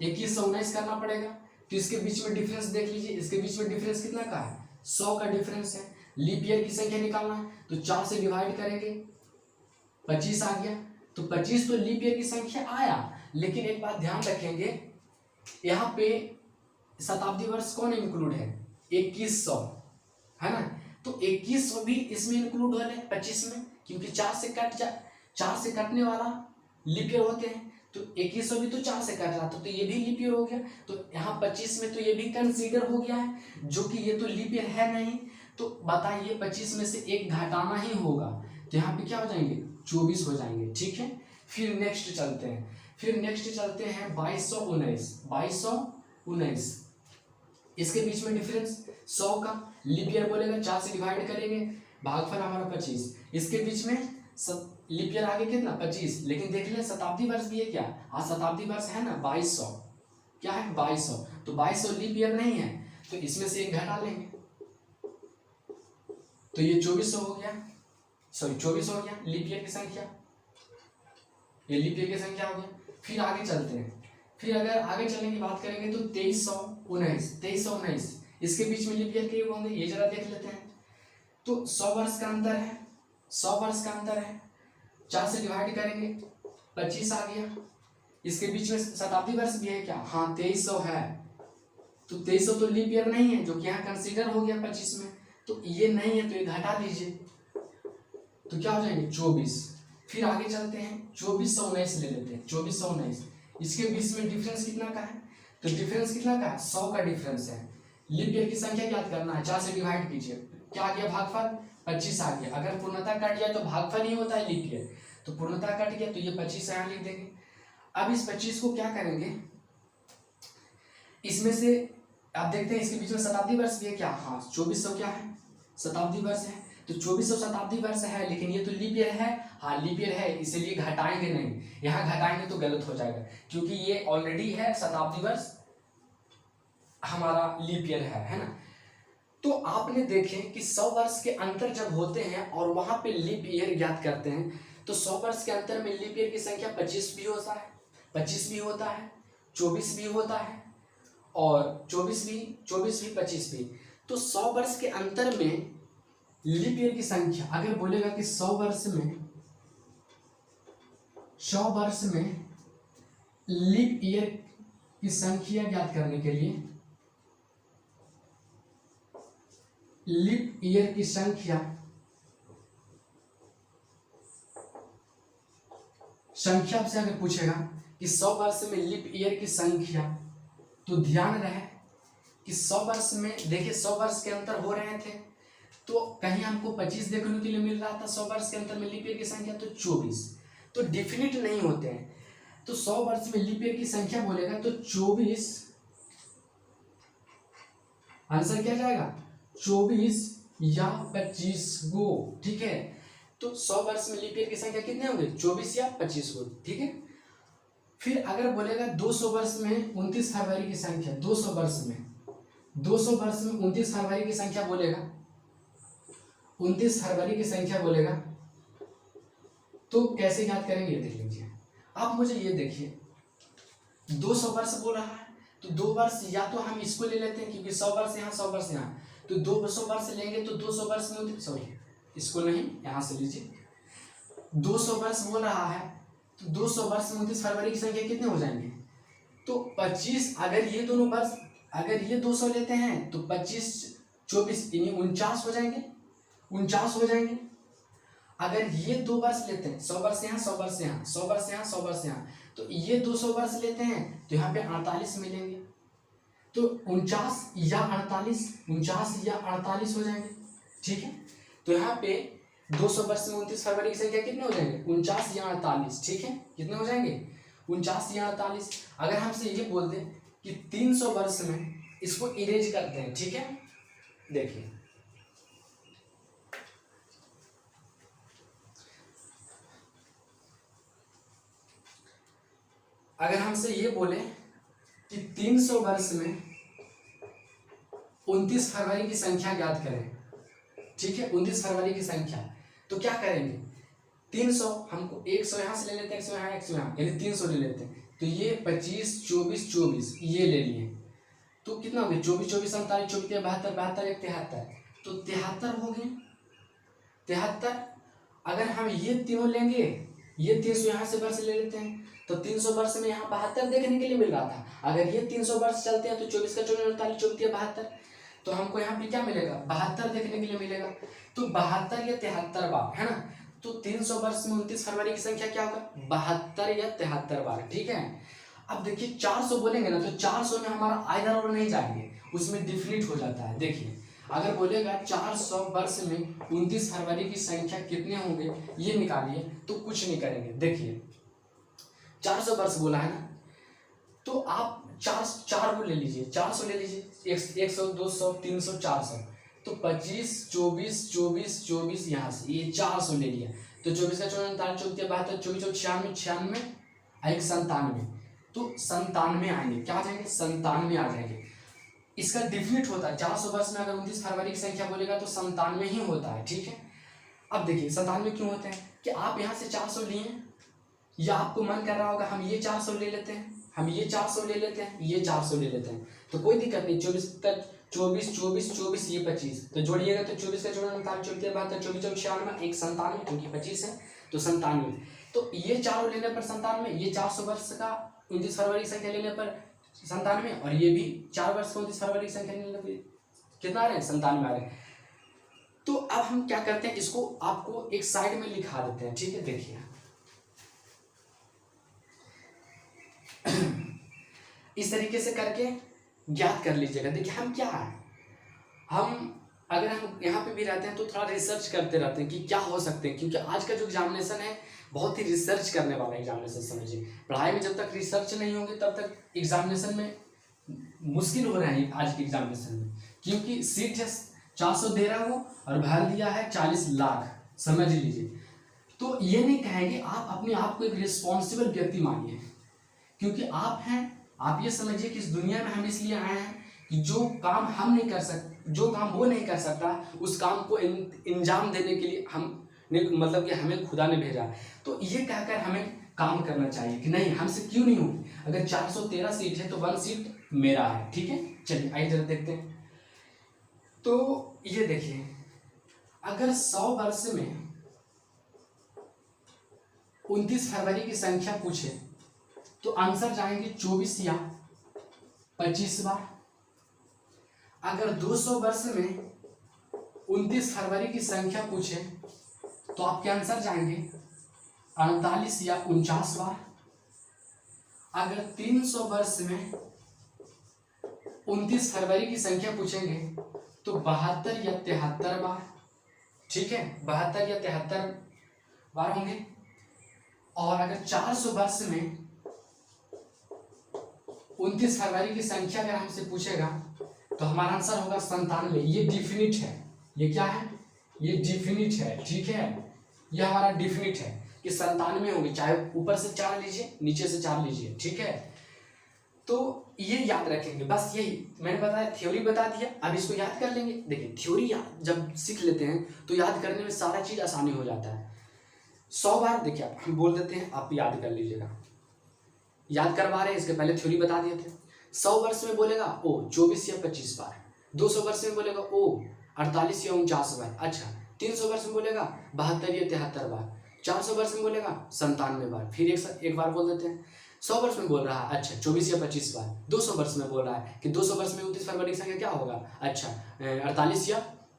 2119 करना पड़ेगा। तो इसके बीच में डिफरेंस देख लीजिए, इसके बीच में डिफरेंस कितना का है, 100 का डिफरेंस है। लीप ईयर की संख्या निकालना है तो 4 से डिवाइड करेंगे, 25 आ गया। तो 25 तो लीप ईयर की संख्या आया, लेकिन एक बात ध्यान रखेंगे, यहाँ पे शताब्दी वर्ष कौन इंक्लूड है, 2100 है ना। तो 2100 भी इसमें इंक्लूड हो रहे हैं 25 में, क्योंकि 4 से कटने वाला लीप ईयर होते हैं। तो 2100 भी तो 4 से कट रहा था, तो ये भी लीप ईयर हो गया। तो यहाँ 25 में तो ये भी कंसीडर हो गया है, जो कि ये तो लीप ईयर है नहीं। तो बताइए 25 में से एक घटाना ही होगा, तो यहाँ पे क्या हो जाएंगे 24 हो जाएंगे, ठीक है। फिर नेक्स्ट चलते हैं, 2219 इसके बीच में डिफरेंस 100 का, लीप ईयर बोलेगा 4 से डिवाइड करेंगे, भागफल हमारा 25, इसके बीच में लीप ईयर आगे कितना 25, लेकिन देख लें शताब्दी वर्ष भी है क्या, हाँ शताब्दी वर्ष है ना 2200, क्या है 2200, तो 2200 लीप ईयर नहीं है, तो इसमें से एक घटा लेंगे, तो ये 2400 हो गया, सॉरी 24 हो गया लीप ईयर की संख्या, ये लीप ईयर की संख्या हो गया। फिर आगे चलते हैं, फिर अगर आगे चलने की बात करेंगे तो 2319 इसके बीच में लीप ईयर के होंगे, ये जरा देख लेते हैं। तो 100 वर्ष का अंतर है, 100 वर्ष का अंतर है, 4 से डिवाइड करेंगे 25 आ गया। इसके बीच में शताब्दी वर्ष भी है क्या, हाँ 2300 है, तो 2300 तो लीप ईयर नहीं है, जो कि यहाँ कंसीडर हो गया 25 में, तो ये नहीं है तो ये घटा दीजिए, तो क्या हो जाएंगे 24। फिर आगे चलते हैं 2419 ले लेते हैं, 2419 इसके बीच में डिफरेंस कितना का है, तो डिफरेंस कितना का है 100 का डिफरेंस है। लीप ईयर की संख्या याद करना है, 4 से डिवाइड कीजिए, क्या आ गया भागफल 25 आ गया। अगर पूर्णता कट जाए तो भागफल ही होता है लीप ईयर, तो पूर्णता कट गया तो ये 25 यहाँ लिख देंगे। अब इस 25 को क्या करेंगे, इसमें से आप देखते हैं इसके बीच में शताब्दी वर्ष भी है क्या, हाँ 2400 क्या है शताब्दी वर्ष है, तो 2400 शताब्दी वर्ष है, लेकिन ये तो लीप ईयर है, हाँ लीप ईयर है, इसलिए घटाएंगे नहीं, यहाँ घटाएंगे तो गलत हो जाएगा, क्योंकि ये ऑलरेडी है शताब्दी वर्ष हमारा लीप ईयर है ना। तो आपने देखें कि 100 वर्ष के अंतर जब होते हैं और वहां पे लीप ईयर ज्ञात करते हैं, तो 100 वर्ष के अंतर में लीप ईयर की संख्या 25 भी होता है, 24 भी होता है और 24 भी 25 भी। तो 100 वर्ष के अंतर में लीप ईयर की संख्या अगर बोलेगा कि 100 वर्ष में लीप ईयर की संख्या ज्ञात करने के लिए, लीप ईयर की संख्या से अगर पूछेगा कि 100 वर्ष में लीप ईयर की संख्या, तो ध्यान रहे कि 100 वर्ष में देखिए 100 वर्ष के अंतर हो रहे थे, तो कहीं हमको 25 देखने के लिए मिल रहा था 100 वर्ष के अंतर में लीप ईयर की संख्या, तो 24 तो डिफिनिट नहीं होते हैं। तो 100 वर्ष में लीप ईयर की संख्या बोलेगा तो 24 आंसर क्या जाएगा 24 या 25 गो, ठीक है। तो 100 वर्ष में लीप ईयर की संख्या कितने होंगे 24 या 25 गो, ठीक है। फिर अगर बोलेगा 200 वर्ष में 29 फरवरी की संख्या, 200 वर्ष में 29 फरवरी की संख्या बोलेगा, 29 फरवरी की संख्या बोलेगा, तो कैसे याद करेंगे ये देख लीजिए। आप मुझे ये देखिए 200 वर्ष बोल रहा है तो 2 वर्ष या तो हम इसको ले लेते हैं क्योंकि 100 वर्ष यहाँ 100 वर्ष यहाँ, तो 200 वर्ष लेंगे तो 200 वर्ष में, सॉरी इसको नहीं यहाँ से लीजिए, 200 वर्ष बोल रहा है तो 200 वर्ष में 29 फरवरी की संख्या कितने हो जाएंगे, तो 25, अगर ये दोनों वर्ष, अगर ये 200 लेते हैं तो 25 24 यानी 49 हो जाएंगे, 49 हो जाएंगे। अगर ये 2 वर्ष लेते हैं, 100 वर्ष यहाँ 100 वर्ष यहाँ 100 वर्ष यहाँ 100 वर्ष यहाँ, तो ये 200 वर्ष लेते हैं तो यहाँ पे 48 मिलेंगे, तो 49 या 48, 49 या 48 हो जाएंगे, ठीक है। तो यहाँ पे 200 वर्ष में 29 फरवरी की संख्या कितने हो जाएंगे, 49 या 48, ठीक है, कितने हो जाएंगे 49 या 48। अगर हमसे ये बोल दें कि 300 वर्ष में, इसको इरेज करते हैं, ठीक है, देखिए अगर हमसे ये बोले कि 300 वर्ष में 29 फरवरी की संख्या ज्ञात करें, ठीक है, 29 फरवरी की संख्या, तो क्या करेंगे, 300 हमको 100 यहाँ से ले लेते हैं, 100 यहाँ 100 यहाँ, यानी 300 ले लेते हैं, तो ये 25 24 24 ये ले लिए, तो कितना हो गया 24 24 47 24 72 72 1 73, तो 73 हो गए 73। अगर हम ये तीनों लेंगे, ये 300 यहाँ से वर्ष ले लेते हैं, तो 300 वर्ष में यहाँ 72 देखने के लिए मिल रहा था। अगर ये 300 वर्ष चलते हैं तो 24 का 24 48 24 72, तो हमको यहाँ पे क्या मिलेगा 72 देखने के लिए मिलेगा। तो 72 या 73 बार है ना, तो 300 वर्ष में 29 फरवरी की संख्या क्या होगा 72 या 73 बार, ठीक है। अब देखिए 400 बोलेंगे ना, तो 400 में हमारा आइदर और नहीं जाएंगे, उसमें डिफिनिट हो जाता है। देखिए अगर बोलेगा 400 वर्ष में 29 फरवरी की संख्या कितने होंगे ये निकालिए, तो कुछ नहीं करेंगे। देखिए 400 वर्ष बोला है ना, तो आप 4 को ले लीजिए, 400 ले लीजिए, 100 200 300 400, तो 25 24 24 24 यहाँ से ये 400 ले लिया, तो 24 का 54 54 72 24 96 96 एक 97, तो 97 आएंगे, क्या आ जाएंगे 97 आ जाएंगे। इसका डिफिनिट होता है 400 वर्ष में अगर 29 फरवरी की संख्या बोलेगा तो 97 ही होता है, ठीक है। अब देखिए 97 क्यों होते हैं कि आप यहाँ से 400 लिए या आपको मन कर रहा होगा हम ये 400 ले लेते हैं, हम ये 400 ले लेते हैं, ये 400 ले लेते हैं, तो कोई दिक्कत नहीं। 24 तक 24 24 24 ये 25, तो जोड़िएगा तो 24 का 54 48 72 24 96 एक 97 क्योंकि 25 है तो 97, तो ये 4 लेने पर 97, ये 400 वर्ष का 29 फरवरी की संख्या लेने पर 97, और ये भी 4 वर्ष का 29 फरवरी की संख्या लेने पर कितना आ रहे हैं 97 आ रहे हैं। तो अब हम क्या करते हैं, इसको आपको एक साइड में लिखा देते हैं, ठीक है। देखिए इस तरीके से करके ज्ञात कर लीजिएगा। देखिए हम क्या है, हम अगर हम यहाँ पे भी रहते हैं तो थोड़ा रिसर्च करते रहते हैं कि क्या हो सकते हैं, क्योंकि आज का जो एग्जामिनेशन है बहुत ही रिसर्च करने वाला एग्जामिनेशन, समझिए। पढ़ाई में जब तक रिसर्च नहीं होंगे तब तक एग्जामिनेशन में मुश्किल हो रहा है आज के एग्जामिनेशन में, क्योंकि सीट है 400 दे रहा हो और भर दिया है 40 लाख, समझ लीजिए। तो ये नहीं कहेंगे, आप अपने आप को एक रिस्पॉन्सिबल व्यक्ति मानिए, क्योंकि आप हैं, आप ये समझिए कि इस दुनिया में हम इसलिए आए हैं कि जो काम हम नहीं कर सकते, जो काम वो नहीं कर सकता, उस काम को इंजाम देने के लिए हम मतलब कि हमें खुदा ने भेजा। तो ये कहकर हमें काम करना चाहिए कि नहीं हमसे क्यों नहीं होगी। अगर 413 सीट है तो 1 सीट मेरा है, ठीक है। चलिए आइए जरा देखते हैं। तो ये देखिए अगर 100 वर्ष में 29 फरवरी की संख्या पूछे तो आंसर जाएंगे 24 या 25 बार। अगर 200 वर्ष में 29 फरवरी की संख्या पूछे तो आपके आंसर जाएंगे 48 या 49 बार। अगर 300 वर्ष में 29 फरवरी की संख्या पूछेंगे तो 72 या 73 बार, ठीक है, 72 या 73 बार होंगे। और अगर 400 वर्ष में 29 फरवरी की संख्या अगर हमसे पूछेगा तो हमारा आंसर होगा 97। ये डिफिनिट है, ये क्या है, ये डिफिनिट है, ठीक है, ये हमारा डिफिनिट है कि 97 होगी, चाहे ऊपर से 4 लीजिए नीचे से 4 लीजिए, ठीक है। तो ये याद रखेंगे, बस यही मैंने बताया, थ्योरी बता दिया, अब इसको याद कर लेंगे। देखिए थ्योरी जब सीख लेते हैं तो याद करने में सारा चीज़ आसानी हो जाता है। 100 बार देखिए हम बोल देते हैं, आप याद कर लीजिएगा, याद करवा रहे हैं, इसके पहले थ्योरी बता दिए थे। 100 वर्ष में बोलेगा ओ 24 या 25 बार, 200 वर्ष में बोलेगा ओ 48 या 49 बार, अच्छा 300 वर्ष में बोलेगा 72 या 73 बार, 400 वर्ष में बोलेगा 97 बार, फिर एक बार बोल देते हैं। 100 वर्ष में बोल रहा है, अच्छा 24 या 25 बार। 200 वर्ष में बोल रहा है कि 200 वर्ष में 29 फरवरी की संख्या क्या होगा, अच्छा 48 या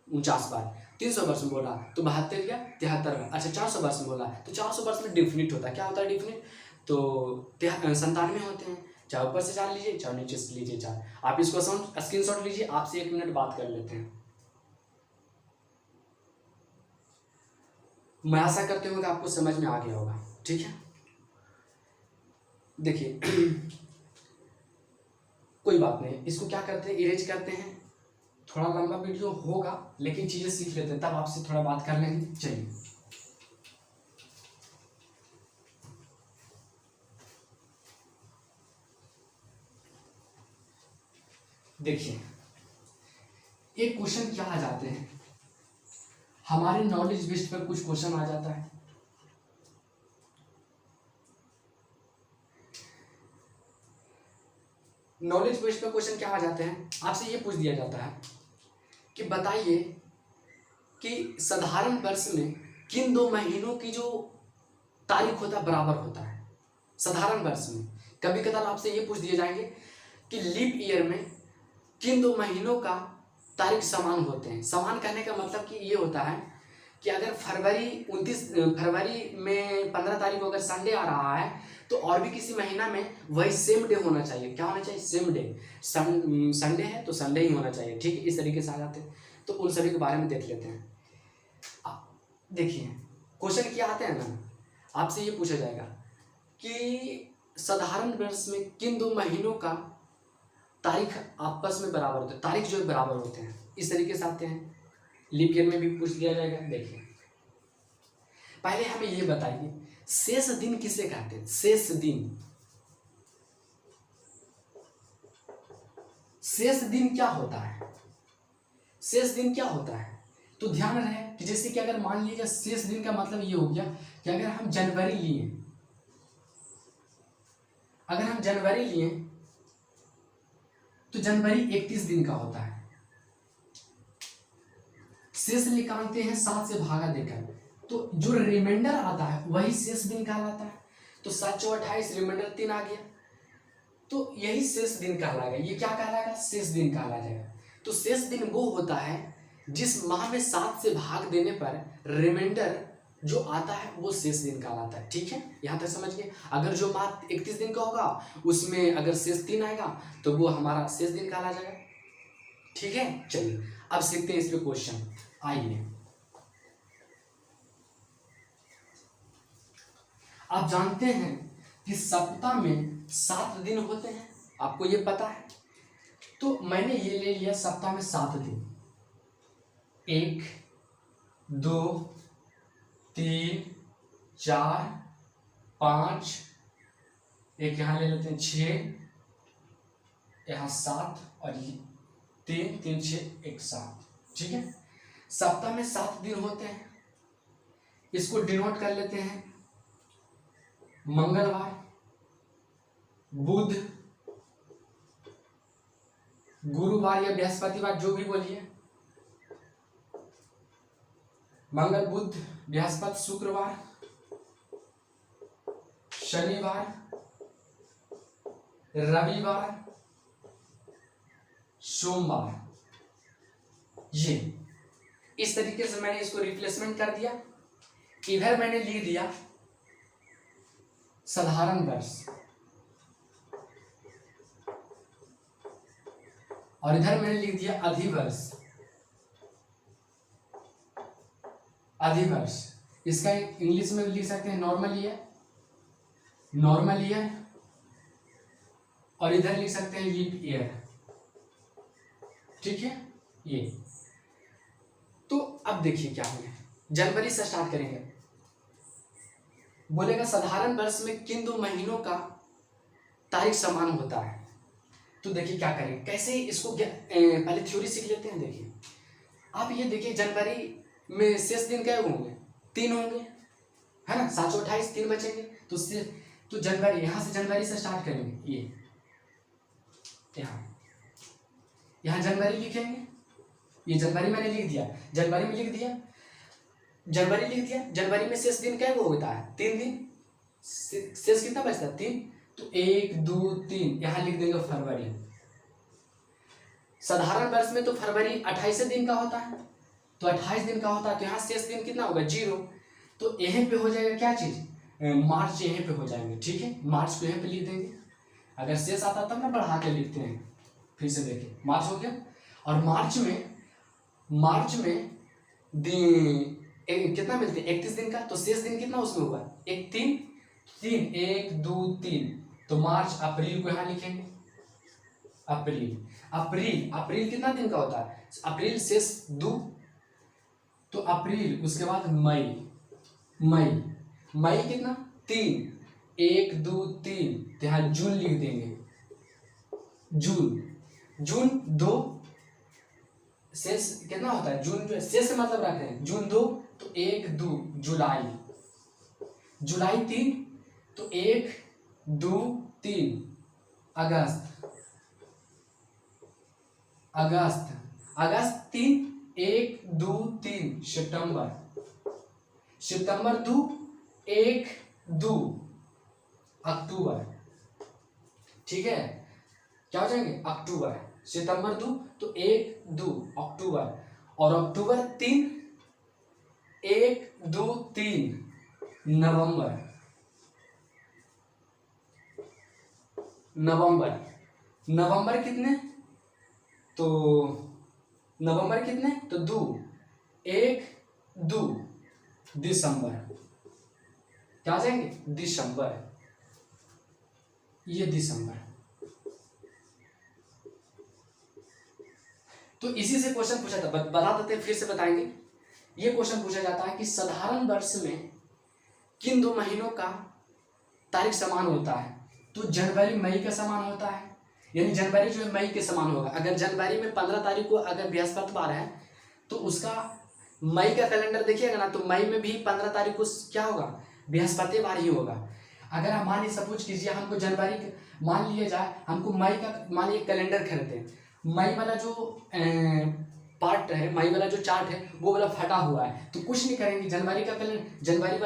49 बार। 300 वर्ष में बोल रहा है तो 72 या 73 बार। अच्छा 400 वर्ष में बोल रहा है तो 400 वर्ष में डिफिनिट होता है, क्या होता है डिफिनिट, तो 97 होते हैं। चाहे ऊपर से 4 लीजिए चाहे नीचे से लीजिए 4। आप इसको स्क्रीनशॉट लीजिए, आपसे 1 मिनट बात कर लेते हैं। मैं आशा करते हूँ कि आपको समझ में आ गया होगा, ठीक है। देखिए कोई बात नहीं, इसको क्या करते हैं, इरेज करते हैं। थोड़ा लंबा वीडियो होगा लेकिन चीजें सीख लेते हैं, तब आपसे थोड़ा बात कर लेंगे। चलिए देखिए, एक क्वेश्चन क्या आ जाते हैं हमारे नॉलेज बेस्ड पर, कुछ क्वेश्चन आ जाता है। नॉलेज बेस्ड पर क्वेश्चन क्या आ जाते हैं, आपसे ये पूछ दिया जाता है कि बताइए कि साधारण वर्ष में किन 2 महीनों की जो तारीख होता है बराबर होता है। साधारण वर्ष में कभी कदार आपसे ये पूछ दिए जाएंगे कि लीप ईयर में किन 2 महीनों का तारीख समान होते हैं। समान कहने का मतलब कि ये होता है कि अगर फरवरी में 15 तारीख को अगर संडे आ रहा है तो और भी किसी महीना में वही सेम डे होना चाहिए। क्या होना चाहिए, सेम डे। संडे है तो संडे ही होना चाहिए, ठीक है। इस तरीके से आ जाते हैं, तो उन सभी के बारे में देख लेते हैं। देखिए क्वेश्चन क्या आते हैं ना, आपसे ये पूछा जाएगा कि साधारण वर्ष में किन 2 महीनों का तारीख आपस में बराबर होते हैं, तारीख जो है बराबर होते हैं, इस तरीके से आते हैं। लीप ईयर में भी पूछ दिया जाएगा। देखिए पहले हमें ये बताइए शेष दिन किसे कहते हैं। शेष दिन, शेष दिन क्या होता है, शेष दिन क्या होता है, तो ध्यान रहे कि जैसे कि अगर मान लीजिए शेष दिन का मतलब ये हो गया कि अगर हम जनवरी लिए, तो जनवरी 31 दिन का होता है। शेष निकालते हैं 7 से भागा देकर, तो जो रिमाइंडर आता है वही शेष दिन कहलाता है। तो 7 × 28 रिमाइंडर 3 आ गया, तो यही शेष दिन कहलाएगा। ये क्या कहलाएगा, शेष दिन कहला जाएगा। तो शेष दिन वो होता है जिस माह में 7 से भाग देने पर रिमाइंडर जो आता है वो शेष दिन कहलाता है, ठीक है। यहाँ तक समझ गए। अगर जो माह 31 दिन का होगा उसमें अगर शेष 3 आएगा तो वो हमारा शेष दिन कहला जाएगा, ठीक है। चलिए अब सीखते हैं इस पे क्वेश्चन। आइए, आप जानते हैं कि सप्ताह में 7 दिन होते हैं, आपको ये पता है। तो मैंने ये ले लिया सप्ताह में 7 दिन, 1 2 3 4 5, एक यहाँ ले लेते हैं 6, यहाँ 7 और ये 3 3 6 1 7, ठीक है। सप्ताह में 7 दिन होते हैं, इसको डिनोट कर लेते हैं मंगलवार, बुध, गुरुवार या बृहस्पतिवार, जो भी बोलिए, मंगल बुध बृहस्पति शुक्रवार, शनिवार, रविवार, सोमवार। ये इस तरीके से मैंने इसको रिप्लेसमेंट कर दिया। इधर मैंने लिख दिया साधारण वर्ष और इधर मैंने लिख दिया अधिवर्ष। अधिवर्ष इसका इंग्लिश में लिख सकते हैं नॉर्मल ईयर, नॉर्मल ईयर, और इधर लिख सकते हैं लीप ईयर, ठीक है। ये तो अब देखिए क्या है, जनवरी से स्टार्ट करेंगे। बोलेगा साधारण वर्ष में किन 2 महीनों का तारीख समान होता है। तो देखिए क्या करेंगे, कैसे इसको पहले थ्योरी सीख लेते हैं। देखिए आप ये देखिए जनवरी में शेष दिन क्या होंगे, 3 होंगे, है ना। 7 × 28 3 बचेंगे, तो जनवरी, यहाँ से जनवरी से स्टार्ट करेंगे। ये यहाँ जनवरी लिखेंगे, ये जनवरी मैंने लिख दिया, जनवरी में लिख दिया, जनवरी लिख दिया। जनवरी में शेष दिन क्या होता है? 3 दिन। शेष कितना बचता है? 3। तो 1 2 3 यहाँ लिख देंगे फरवरी। साधारण वर्ष में तो फरवरी 28 दिन का होता है, तो 28 दिन का होता है, तो यहाँ शेष दिन कितना होगा? 0। तो यहीं पे हो जाएगा क्या चीज? मार्च यहीं पे हो जाएंगे, ठीक है। मार्च को यहीं पे लिख देंगे, अगर शेष आता तब ना बढ़ा के लिखते हैं। फिर से देखिए, मार्च हो गया। और मार्च में कितना मिलते हैं? 31 दिन का। तो शेष दिन कितना उसमें होगा? 1 2 3। तो मार्च, अप्रैल को यहाँ लिखेंगे, अप्रैल कितना दिन का होता है? अप्रैल शेष 2। तो अप्रैल, उसके बाद मई कितना? 3 1 2 3। तो यहाँ जून लिख देंगे, जून 2। शेष कितना होता है? जून जो शेष से मतलब रख रहे हैं, जून 2। तो 1 2। जुलाई 3। तो 1 2 3। अगस्त 3 1 2 3। सितंबर 2 1 2। अक्टूबर, ठीक है, क्या हो जाएंगे? अक्टूबर। सितंबर 2 तो 1 2 अक्टूबर। और अक्टूबर 3 1 2 3 नवंबर। कितने? तो 2 1 2 दिसंबर। क्या आ जाएंगे? दिसंबर। ये दिसंबर। तो इसी से क्वेश्चन पूछा था, बता देते हैं, फिर से बताएंगे। ये क्वेश्चन पूछा जाता है कि साधारण वर्ष में किन 2 महीनों का तारीख समान होता है? तो जनवरी मई का समान होता है, यानी जनवरी जो है मई के समान होगा। अगर जनवरी में 15 तारीख को अगर बृहस्पतिवार है तो उसका मई का कैलेंडर देखिएगा ना, तो मई में भी 15 तारीख को क्या होगा? बृहस्पतिवार ही होगा। अगर हम मान लीजिए, सपोज कीजिए, हमको जनवरी मान लिया जाए, हमको मई का मान लीजिए कैलेंडर खरीदते हैं, मई वाला जो पार्ट है, मई वाला जो चार्ट है वो वाला फटा हुआ है, तो कुछ नहीं करेंगे, जनवरी का कैलेंडर, जनवरी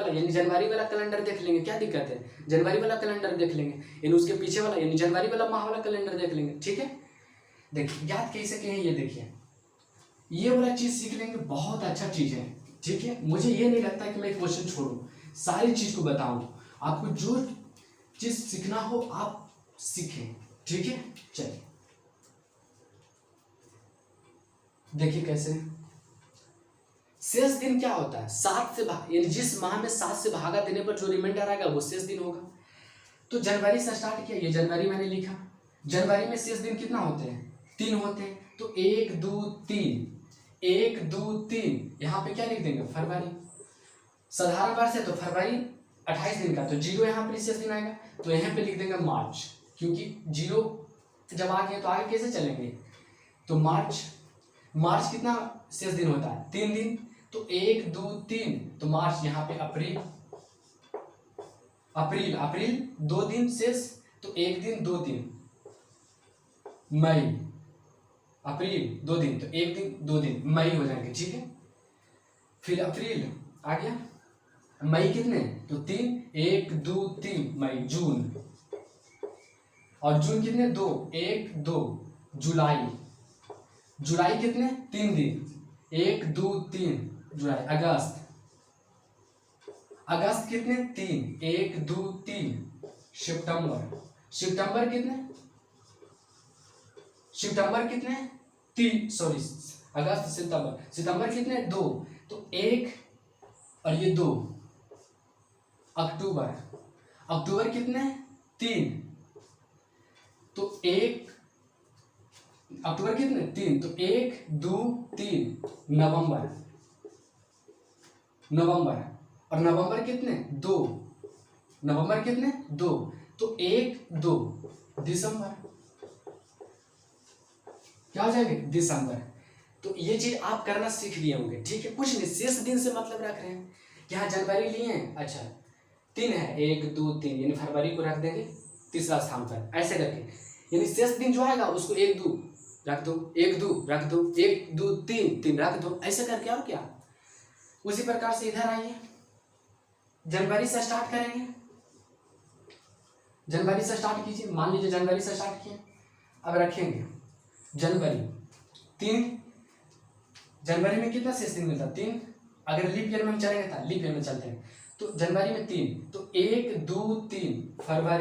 वाला कैलेंडर देख लेंगे, क्या दिक्कत है? जनवरी वाला कैलेंडर देख लेंगे, यानी उसके पीछे वाला, यानी जनवरी वाला माह वाला कैलेंडर देख लेंगे, ठीक है। देखिए याद कैसे किए, ये देखिए, ये वाला चीज सीख लेंगे, बहुत अच्छा चीज है, ठीक है। मुझे ये नहीं लगता कि मैं क्वेश्चन छोड़ूं, सारी चीज को बताऊं, आपको जो चीज सीखना हो आप सीखें, ठीक है। चलिए देखिए कैसे। शेष दिन क्या होता है? 7 से यानी जिस माह में 7 से भागा देने पर जो रिमाइंडर आएगा वो शेष दिन होगा। तो जनवरी से स्टार्ट किया, ये जनवरी मैंने लिखा। जनवरी में शेष दिन कितना होते हैं? 3 होते हैं। तो 1 2 3 1 2 3, यहाँ पे क्या लिख देंगे? फरवरी। साधारण वर्ष है तो फरवरी 28 दिन का, तो 0 यहाँ पे शेष दिन आएगा, तो यहाँ पे लिख देंगे मार्च, क्योंकि 0 जब आ गया तो आगे कैसे चलेंगे? तो मार्च कितना शेष दिन होता है? 3 दिन। तो 1 2 3, तो मार्च, यहाँ पे अप्रैल 2 दिन शेष, तो 1 दिन 2 दिन। मई, अप्रैल 2 दिन, तो 1 दिन 2 दिन मई हो जाएंगे, ठीक है। फिर अप्रैल आ गया, मई कितने? तो 3 1 2 3 मई। जून, और जून कितने? 2 1 2। जुलाई कितने? 3 दिन, 1 2 3 जुलाई। अगस्त कितने? 3 1 2 3। सितंबर कितने? 3, सॉरी, अगस्त सितंबर कितने? 2, तो 1 और ये 2। अक्टूबर कितने? 3, तो 1। अक्टूबर कितने? 3, तो 1 2 3। नवंबर, और नवंबर कितने? 2। नवंबर कितने? 2, तो 1 2। दिसंबर, क्या हो जाएगा? दिसंबर। तो ये चीज आप करना सीख लिए होंगे, ठीक है। कुछ नहीं, शेष दिन से मतलब रख रहे हैं। यहाँ जनवरी लिए हैं, अच्छा 3 है, 1 2 3, यानी फरवरी को रख देंगे तीसरा स्थान पर, ऐसे करके। यानी शेष दिन जो आएगा उसको 1 2 रख दो, 1 2 रख दो, 1 2 3 3 रख दो, ऐसे करके। और क्या, उसी प्रकार से इधर आइए, जनवरी से स्टार्ट करेंगे। जनवरी से स्टार्ट कीजिए, मान लीजिए जनवरी से स्टार्ट किए, अब रखेंगे जनवरी 3, जनवरी में कितना शेष दिन मिलता 3, अगर लीप ईयर में हम चलेंगे था, लीप ईयर में चलते हैं तो जनवरी में 3, तो 1 2 3 फरवरी